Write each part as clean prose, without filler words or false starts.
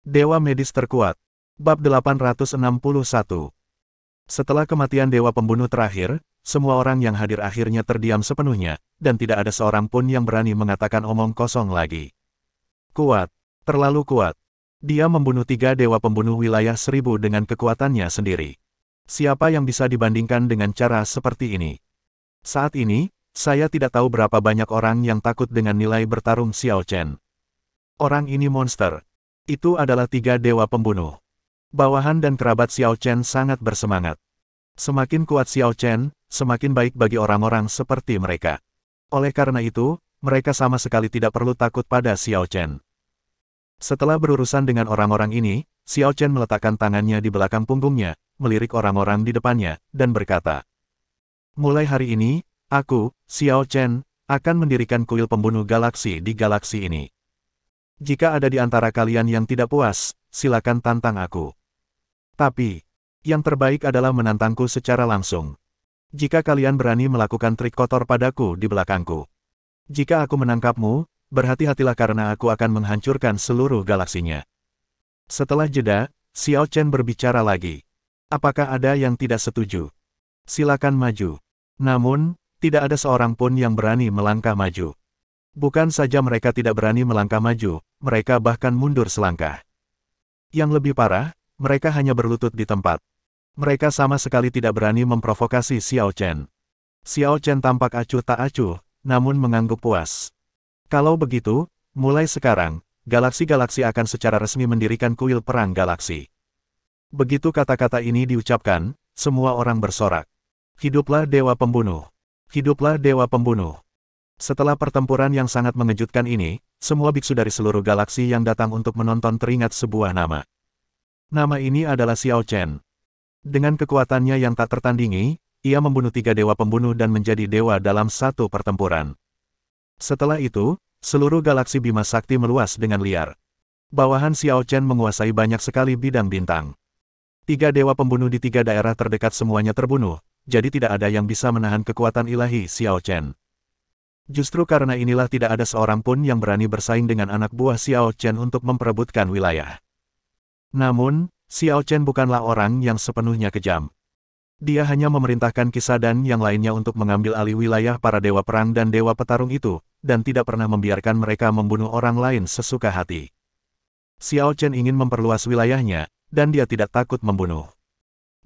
Dewa Medis Terkuat. Bab 861. Setelah kematian Dewa Pembunuh terakhir, semua orang yang hadir akhirnya terdiam sepenuhnya, dan tidak ada seorang pun yang berani mengatakan omong kosong lagi. Kuat. Terlalu kuat. Dia membunuh 3 Dewa Pembunuh wilayah 1000 dengan kekuatannya sendiri. Siapa yang bisa dibandingkan dengan cara seperti ini? Saat ini, saya tidak tahu berapa banyak orang yang takut dengan nilai bertarung Xiao Chen. Orang ini monster. Itu adalah 3 Dewa Pembunuh. Bawahan dan kerabat Xiao Chen sangat bersemangat. Semakin kuat Xiao Chen, semakin baik bagi orang-orang seperti mereka. Oleh karena itu, mereka sama sekali tidak perlu takut pada Xiao Chen. Setelah berurusan dengan orang-orang ini, Xiao Chen meletakkan tangannya di belakang punggungnya, melirik orang-orang di depannya, dan berkata, "Mulai hari ini, aku, Xiao Chen, akan mendirikan kuil pembunuh galaksi di galaksi ini. Jika ada di antara kalian yang tidak puas, silakan tantang aku. Tapi, yang terbaik adalah menantangku secara langsung. Jika kalian berani melakukan trik kotor padaku di belakangku. Jika aku menangkapmu, berhati-hatilah karena aku akan menghancurkan seluruh galaksinya." Setelah jeda, Xiao Chen berbicara lagi. "Apakah ada yang tidak setuju? Silakan maju." Namun, tidak ada seorang pun yang berani melangkah maju. Bukan saja mereka tidak berani melangkah maju, mereka bahkan mundur selangkah. Yang lebih parah, mereka hanya berlutut di tempat. Mereka sama sekali tidak berani memprovokasi Xiao Chen. Xiao Chen tampak acuh tak acuh, namun mengangguk puas. Kalau begitu, mulai sekarang, galaksi-galaksi akan secara resmi mendirikan kuil perang galaksi. Begitu kata-kata ini diucapkan, semua orang bersorak. Hiduplah Dewa Pembunuh! Hiduplah Dewa Pembunuh! Setelah pertempuran yang sangat mengejutkan ini, semua biksu dari seluruh galaksi yang datang untuk menonton teringat sebuah nama. Nama ini adalah Xiao Chen. Dengan kekuatannya yang tak tertandingi, ia membunuh 3 Dewa Pembunuh dan menjadi dewa dalam satu pertempuran. Setelah itu, seluruh galaksi Bima Sakti meluas dengan liar. Bawahan Xiao Chen menguasai banyak sekali bidang bintang. 3 Dewa Pembunuh di 3 daerah terdekat semuanya terbunuh, jadi tidak ada yang bisa menahan kekuatan ilahi Xiao Chen. Justru karena inilah tidak ada seorang pun yang berani bersaing dengan anak buah Xiao Chen untuk memperebutkan wilayah. Namun, Xiao Chen bukanlah orang yang sepenuhnya kejam. Dia hanya memerintahkan Kisah dan yang lainnya untuk mengambil alih wilayah para dewa perang dan dewa petarung itu, dan tidak pernah membiarkan mereka membunuh orang lain sesuka hati. Xiao Chen ingin memperluas wilayahnya, dan dia tidak takut membunuh.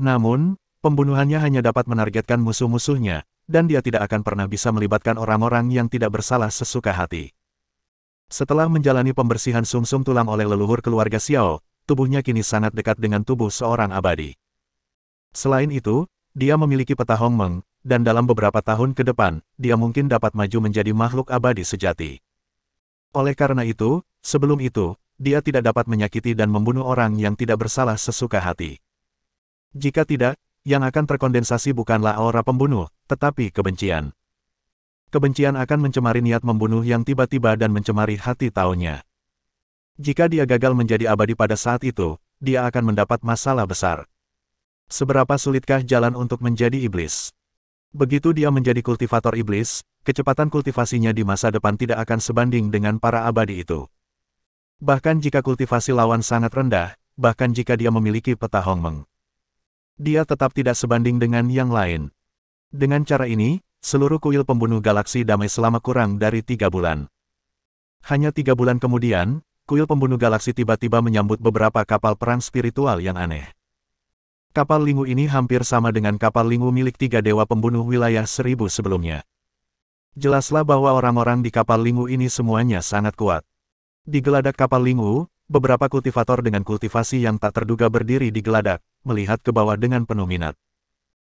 Namun, pembunuhannya hanya dapat menargetkan musuh-musuhnya, dan dia tidak akan pernah bisa melibatkan orang-orang yang tidak bersalah sesuka hati. Setelah menjalani pembersihan sumsum tulang oleh leluhur keluarga Xiao, tubuhnya kini sangat dekat dengan tubuh seorang abadi. Selain itu, dia memiliki peta Hong Meng, dan dalam beberapa tahun ke depan, dia mungkin dapat maju menjadi makhluk abadi sejati. Oleh karena itu, sebelum itu, dia tidak dapat menyakiti dan membunuh orang yang tidak bersalah sesuka hati. Jika tidak, yang akan terkondensasi bukanlah aura pembunuh, tetapi kebencian. Kebencian akan mencemari niat membunuh yang tiba-tiba dan mencemari hati taunya. Jika dia gagal menjadi abadi pada saat itu, dia akan mendapat masalah besar. Seberapa sulitkah jalan untuk menjadi iblis? Begitu dia menjadi kultivator iblis, kecepatan kultivasinya di masa depan tidak akan sebanding dengan para abadi itu. Bahkan jika kultivasi lawan sangat rendah, bahkan jika dia memiliki peta Hong Meng, dia tetap tidak sebanding dengan yang lain. Dengan cara ini, seluruh kuil pembunuh galaksi damai selama kurang dari 3 bulan. Hanya 3 bulan kemudian, kuil pembunuh galaksi tiba-tiba menyambut beberapa kapal perang spiritual yang aneh. Kapal Lingu ini hampir sama dengan kapal Lingu milik 3 Dewa Pembunuh wilayah 1000 sebelumnya. Jelaslah bahwa orang-orang di kapal Lingu ini semuanya sangat kuat. Di geladak kapal Lingu, beberapa kultivator dengan kultivasi yang tak terduga berdiri di geladak, melihat ke bawah dengan penuh minat.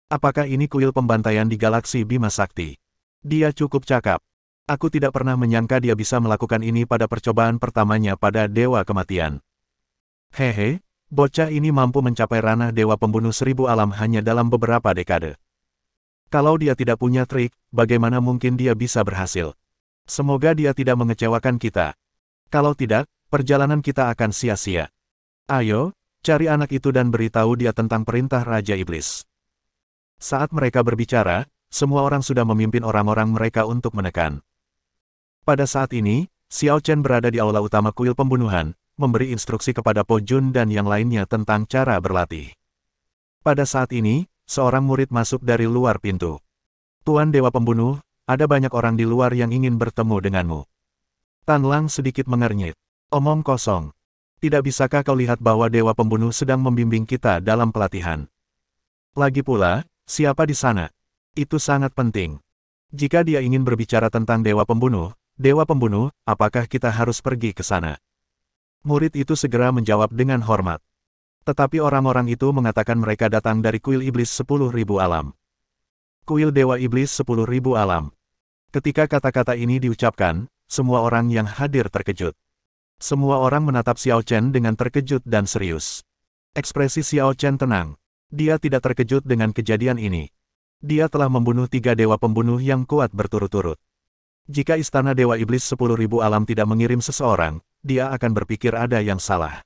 Apakah ini kuil pembantaian di galaksi Bima Sakti? Dia cukup cakap. Aku tidak pernah menyangka dia bisa melakukan ini pada percobaan pertamanya pada Dewa Kematian. Hehe, bocah ini mampu mencapai ranah Dewa Pembunuh 1000 alam hanya dalam beberapa dekade. Kalau dia tidak punya trik, bagaimana mungkin dia bisa berhasil? Semoga dia tidak mengecewakan kita. Kalau tidak, perjalanan kita akan sia-sia. Ayo, cari anak itu dan beritahu dia tentang perintah Raja Iblis. Saat mereka berbicara, semua orang sudah memimpin orang-orang mereka untuk menekan. Pada saat ini, Xiao Chen berada di aula utama kuil pembunuhan, memberi instruksi kepada Po Jun dan yang lainnya tentang cara berlatih. Pada saat ini, seorang murid masuk dari luar pintu. Tuan Dewa Pembunuh, ada banyak orang di luar yang ingin bertemu denganmu. Tan Lang sedikit mengernyit. Omong kosong. Tidak bisakah kau lihat bahwa Dewa Pembunuh sedang membimbing kita dalam pelatihan? Lagi pula, siapa di sana? Itu sangat penting. Jika dia ingin berbicara tentang Dewa Pembunuh, apakah kita harus pergi ke sana? Murid itu segera menjawab dengan hormat. Tetapi orang-orang itu mengatakan mereka datang dari kuil iblis 10.000 alam. Kuil Dewa Iblis 10.000 alam. Ketika kata-kata ini diucapkan, semua orang yang hadir terkejut. Semua orang menatap Xiao Chen dengan terkejut dan serius. Ekspresi Xiao Chen tenang. Dia tidak terkejut dengan kejadian ini. Dia telah membunuh 3 dewa pembunuh yang kuat berturut-turut. Jika istana Dewa Iblis 10.000 alam tidak mengirim seseorang, dia akan berpikir ada yang salah.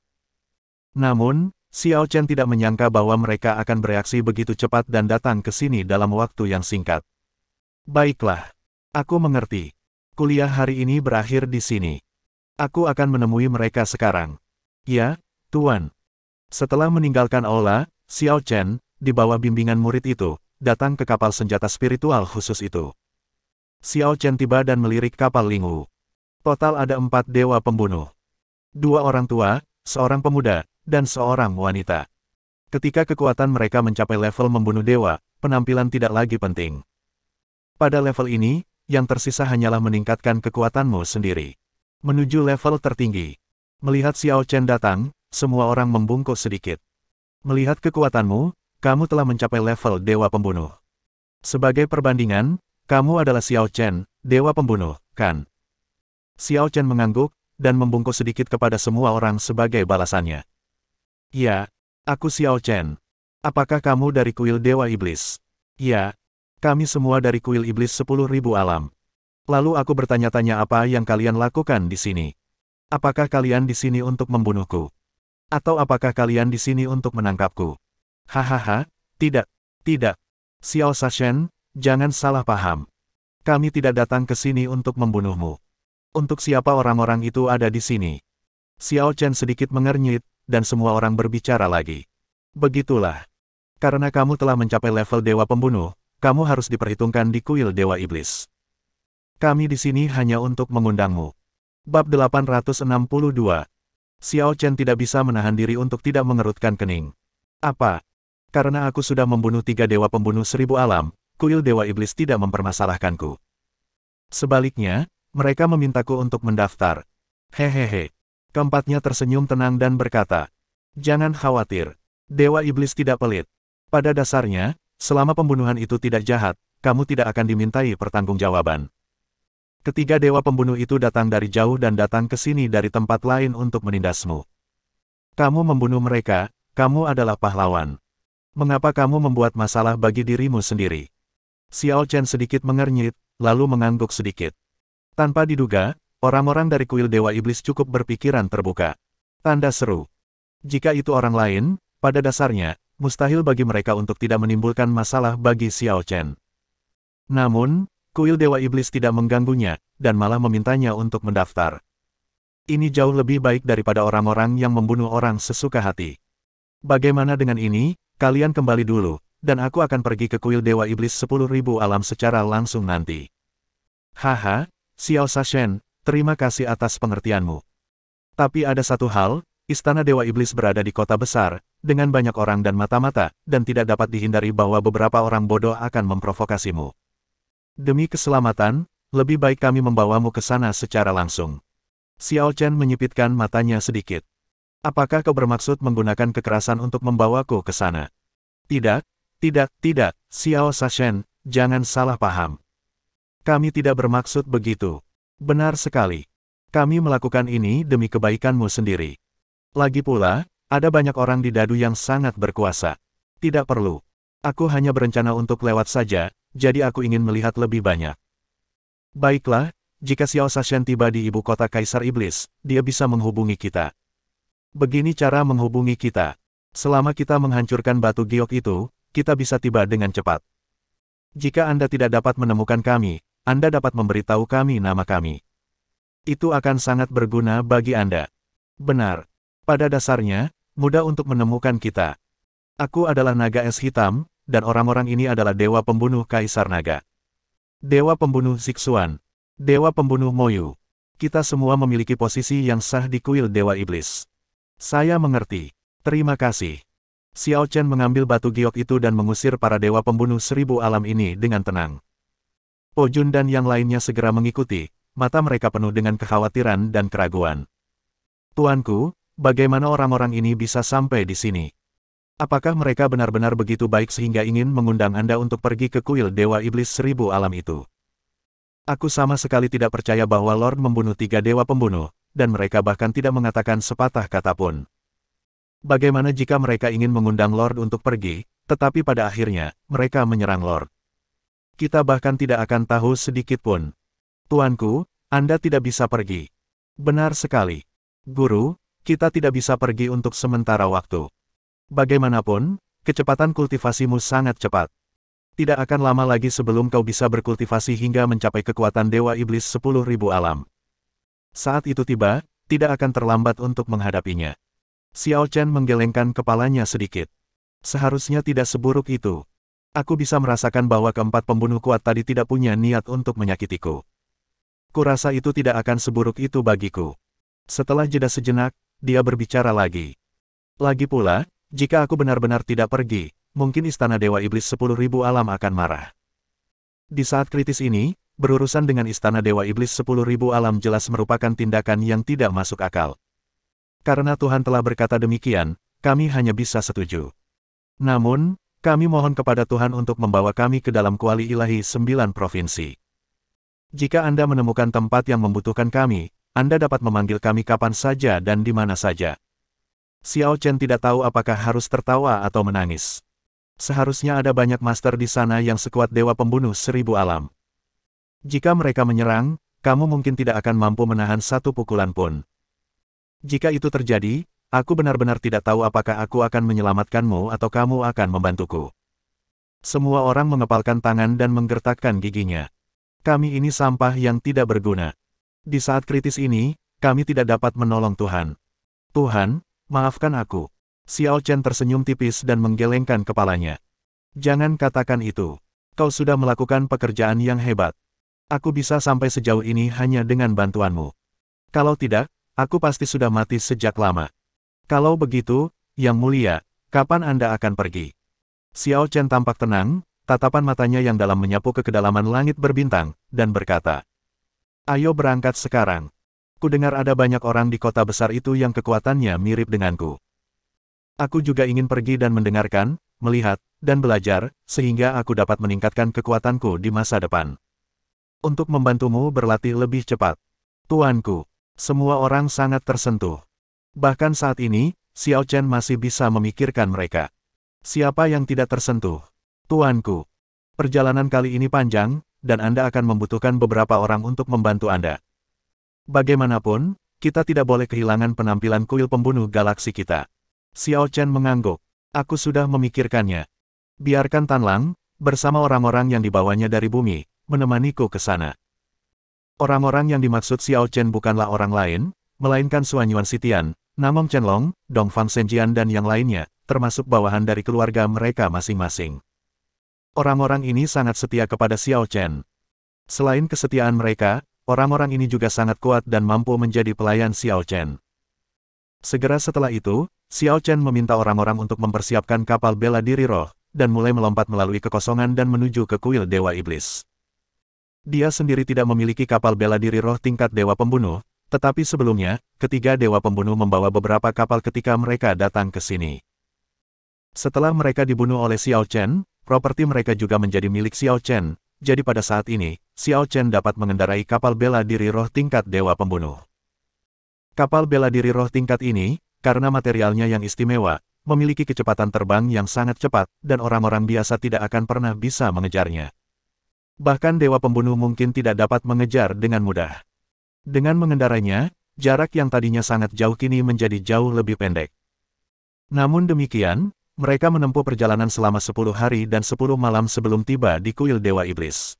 Namun, Xiao Chen tidak menyangka bahwa mereka akan bereaksi begitu cepat dan datang ke sini dalam waktu yang singkat. Baiklah. Aku mengerti. Kuliah hari ini berakhir di sini. Aku akan menemui mereka sekarang. Ya, Tuan. Setelah meninggalkan aula, Xiao Chen, di bawah bimbingan murid itu, datang ke kapal senjata spiritual khusus itu. Xiao Chen tiba dan melirik kapal Lingwu. Total ada 4 dewa pembunuh. 2 orang tua, seorang pemuda, dan seorang wanita. Ketika kekuatan mereka mencapai level membunuh dewa, penampilan tidak lagi penting. Pada level ini, yang tersisa hanyalah meningkatkan kekuatanmu sendiri. Menuju level tertinggi. Melihat Xiao Chen datang, semua orang membungkuk sedikit. Melihat kekuatanmu, kamu telah mencapai level dewa pembunuh. Sebagai perbandingan, kamu adalah Xiao Chen, dewa pembunuh, kan? Xiao Chen mengangguk, dan membungkuk sedikit kepada semua orang sebagai balasannya. Ya, aku Xiao Chen. Apakah kamu dari kuil Dewa Iblis? Ya, kami semua dari kuil Iblis 10.000 alam. Lalu aku bertanya-tanya apa yang kalian lakukan di sini. Apakah kalian di sini untuk membunuhku? Atau apakah kalian di sini untuk menangkapku? Hahaha, tidak, tidak. Xiao Sashen, jangan salah paham. Kami tidak datang ke sini untuk membunuhmu. Untuk siapa orang-orang itu ada di sini? Xiao Chen sedikit mengernyit, dan semua orang berbicara lagi. Begitulah. Karena kamu telah mencapai level Dewa Pembunuh, kamu harus diperhitungkan di kuil Dewa Iblis. Kami di sini hanya untuk mengundangmu. Bab 862. Xiao Chen tidak bisa menahan diri untuk tidak mengerutkan kening. Apa? Karena aku sudah membunuh 3 dewa pembunuh 1000 alam, kuil Dewa Iblis tidak mempermasalahkanku. Sebaliknya, mereka memintaku untuk mendaftar. Hehehe. Keempatnya tersenyum tenang dan berkata, jangan khawatir. Dewa Iblis tidak pelit. Pada dasarnya, selama pembunuhan itu tidak jahat, kamu tidak akan dimintai pertanggungjawaban. Ketiga dewa pembunuh itu datang dari jauh dan datang ke sini dari tempat lain untuk menindasmu. Kamu membunuh mereka, kamu adalah pahlawan. Mengapa kamu membuat masalah bagi dirimu sendiri? Xiao Chen sedikit mengernyit, lalu mengangguk sedikit. Tanpa diduga, orang-orang dari kuil Dewa Iblis cukup berpikiran terbuka. Tanda seru. Jika itu orang lain, pada dasarnya, mustahil bagi mereka untuk tidak menimbulkan masalah bagi Xiao Chen. Namun, kuil Dewa Iblis tidak mengganggunya, dan malah memintanya untuk mendaftar. Ini jauh lebih baik daripada orang-orang yang membunuh orang sesuka hati. Bagaimana dengan ini, kalian kembali dulu, dan aku akan pergi ke kuil Dewa Iblis 10.000 alam secara langsung nanti. Haha, Xiao Sashen, terima kasih atas pengertianmu. Tapi ada satu hal, istana Dewa Iblis berada di kota besar, dengan banyak orang dan mata-mata, dan tidak dapat dihindari bahwa beberapa orang bodoh akan memprovokasimu. Demi keselamatan, lebih baik kami membawamu ke sana secara langsung. Xiao Chen menyipitkan matanya sedikit. Apakah kau bermaksud menggunakan kekerasan untuk membawaku ke sana? Tidak, tidak, Xiao Sashen, jangan salah paham. Kami tidak bermaksud begitu. Benar sekali. Kami melakukan ini demi kebaikanmu sendiri. Lagi pula, ada banyak orang di Dadu yang sangat berkuasa. Tidak perlu. Aku hanya berencana untuk lewat saja, jadi aku ingin melihat lebih banyak. Baiklah, jika Xiao Sashen tiba di ibu kota Kaisar Iblis, dia bisa menghubungi kita. Begini cara menghubungi kita. Selama kita menghancurkan batu giok itu, kita bisa tiba dengan cepat. Jika Anda tidak dapat menemukan kami, Anda dapat memberitahu kami nama kami. Itu akan sangat berguna bagi Anda. Benar. Pada dasarnya, mudah untuk menemukan kita. Aku adalah naga es hitam, dan orang-orang ini adalah dewa pembunuh Kaisar Naga. Dewa pembunuh Zixuan. Dewa pembunuh Moyu. Kita semua memiliki posisi yang sah di kuil Dewa Iblis. Saya mengerti. Terima kasih. Xiao Chen mengambil batu giok itu dan mengusir para dewa pembunuh 1000 alam ini dengan tenang. Po Jun dan yang lainnya segera mengikuti, mata mereka penuh dengan kekhawatiran dan keraguan. Tuanku, bagaimana orang-orang ini bisa sampai di sini? Apakah mereka benar-benar begitu baik sehingga ingin mengundang Anda untuk pergi ke kuil Dewa Iblis 1000 alam itu? Aku sama sekali tidak percaya bahwa Lord membunuh 3 dewa pembunuh, dan mereka bahkan tidak mengatakan sepatah kata pun. Bagaimana jika mereka ingin mengundang Lord untuk pergi, tetapi pada akhirnya, mereka menyerang Lord? Kita bahkan tidak akan tahu sedikit pun. Tuanku, Anda tidak bisa pergi. Benar sekali. Guru, kita tidak bisa pergi untuk sementara waktu. Bagaimanapun, kecepatan kultivasimu sangat cepat. Tidak akan lama lagi sebelum kau bisa berkultivasi hingga mencapai kekuatan Dewa Iblis 10.000 alam. Saat itu tiba, tidak akan terlambat untuk menghadapinya. Xiao Chen menggelengkan kepalanya sedikit. Seharusnya tidak seburuk itu. Aku bisa merasakan bahwa keempat pembunuh kuat tadi tidak punya niat untuk menyakitiku. Kurasa itu tidak akan seburuk itu bagiku. Setelah jeda sejenak, dia berbicara lagi. Lagi pula, jika aku benar-benar tidak pergi, mungkin Istana Dewa Iblis 10.000 alam akan marah. Di saat kritis ini, berurusan dengan Istana Dewa Iblis 10.000 alam jelas merupakan tindakan yang tidak masuk akal. Karena Tuhan telah berkata demikian, kami hanya bisa setuju. Namun, kami mohon kepada Tuhan untuk membawa kami ke dalam kuali ilahi 9 provinsi. Jika Anda menemukan tempat yang membutuhkan kami, Anda dapat memanggil kami kapan saja dan di mana saja. Xiao Chen tidak tahu apakah harus tertawa atau menangis. Seharusnya ada banyak master di sana yang sekuat dewa pembunuh 1000 alam. Jika mereka menyerang, kamu mungkin tidak akan mampu menahan satu pukulan pun. Jika itu terjadi, aku benar-benar tidak tahu apakah aku akan menyelamatkanmu atau kamu akan membantuku. Semua orang mengepalkan tangan dan menggertakkan giginya. Kami ini sampah yang tidak berguna. Di saat kritis ini, kami tidak dapat menolong Tuhan. Tuhan, maafkan aku. Xiao Chen tersenyum tipis dan menggelengkan kepalanya. Jangan katakan itu. Kau sudah melakukan pekerjaan yang hebat. Aku bisa sampai sejauh ini hanya dengan bantuanmu. Kalau tidak, aku pasti sudah mati sejak lama. Kalau begitu, Yang Mulia, kapan Anda akan pergi? Xiao Chen tampak tenang, tatapan matanya yang dalam menyapu ke kedalaman langit berbintang, dan berkata, ayo berangkat sekarang. Kudengar ada banyak orang di kota besar itu yang kekuatannya mirip denganku. Aku juga ingin pergi dan mendengarkan, melihat, dan belajar, sehingga aku dapat meningkatkan kekuatanku di masa depan. Untuk membantumu berlatih lebih cepat. Tuanku, semua orang sangat tersentuh. Bahkan saat ini, Xiao Chen masih bisa memikirkan mereka. Siapa yang tidak tersentuh? Tuanku, perjalanan kali ini panjang, dan Anda akan membutuhkan beberapa orang untuk membantu Anda. Bagaimanapun, kita tidak boleh kehilangan penampilan kuil pembunuh galaksi kita. Xiao Chen mengangguk. Aku sudah memikirkannya. Biarkan Tan Lang, bersama orang-orang yang dibawanya dari bumi, menemaniku ke sana. Orang-orang yang dimaksud Xiao Chen bukanlah orang lain, melainkan Suan Yuan Sitian, Namong Chenlong, Dongfang Senjian dan yang lainnya, termasuk bawahan dari keluarga mereka masing-masing. Orang-orang ini sangat setia kepada Xiao Chen. Selain kesetiaan mereka, orang-orang ini juga sangat kuat dan mampu menjadi pelayan Xiao Chen. Segera setelah itu, Xiao Chen meminta orang-orang untuk mempersiapkan kapal bela diri roh, dan mulai melompat melalui kekosongan dan menuju ke kuil Dewa Iblis. Dia sendiri tidak memiliki kapal bela diri roh tingkat Dewa Pembunuh, tetapi sebelumnya, ketiga Dewa Pembunuh membawa beberapa kapal ketika mereka datang ke sini. Setelah mereka dibunuh oleh Xiao Chen, properti mereka juga menjadi milik Xiao Chen, jadi pada saat ini, Xiao Chen dapat mengendarai kapal bela diri roh tingkat Dewa Pembunuh. Kapal bela diri roh tingkat ini, karena materialnya yang istimewa, memiliki kecepatan terbang yang sangat cepat, dan orang-orang biasa tidak akan pernah bisa mengejarnya. Bahkan Dewa Pembunuh mungkin tidak dapat mengejar dengan mudah. Dengan mengendarainya, jarak yang tadinya sangat jauh kini menjadi jauh lebih pendek. Namun demikian, mereka menempuh perjalanan selama 10 hari dan 10 malam sebelum tiba di kuil Dewa Iblis.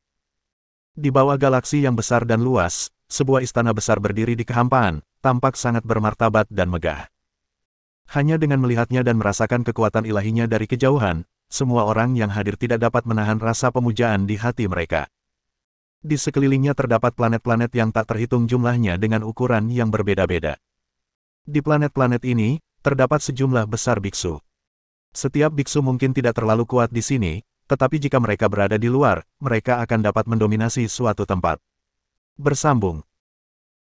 Di bawah galaksi yang besar dan luas, sebuah istana besar berdiri di kehampaan, tampak sangat bermartabat dan megah. Hanya dengan melihatnya dan merasakan kekuatan ilahinya dari kejauhan, semua orang yang hadir tidak dapat menahan rasa pemujaan di hati mereka. Di sekelilingnya terdapat planet-planet yang tak terhitung jumlahnya dengan ukuran yang berbeda-beda. Di planet-planet ini, terdapat sejumlah besar biksu. Setiap biksu mungkin tidak terlalu kuat di sini, tetapi jika mereka berada di luar, mereka akan dapat mendominasi suatu tempat. Bersambung.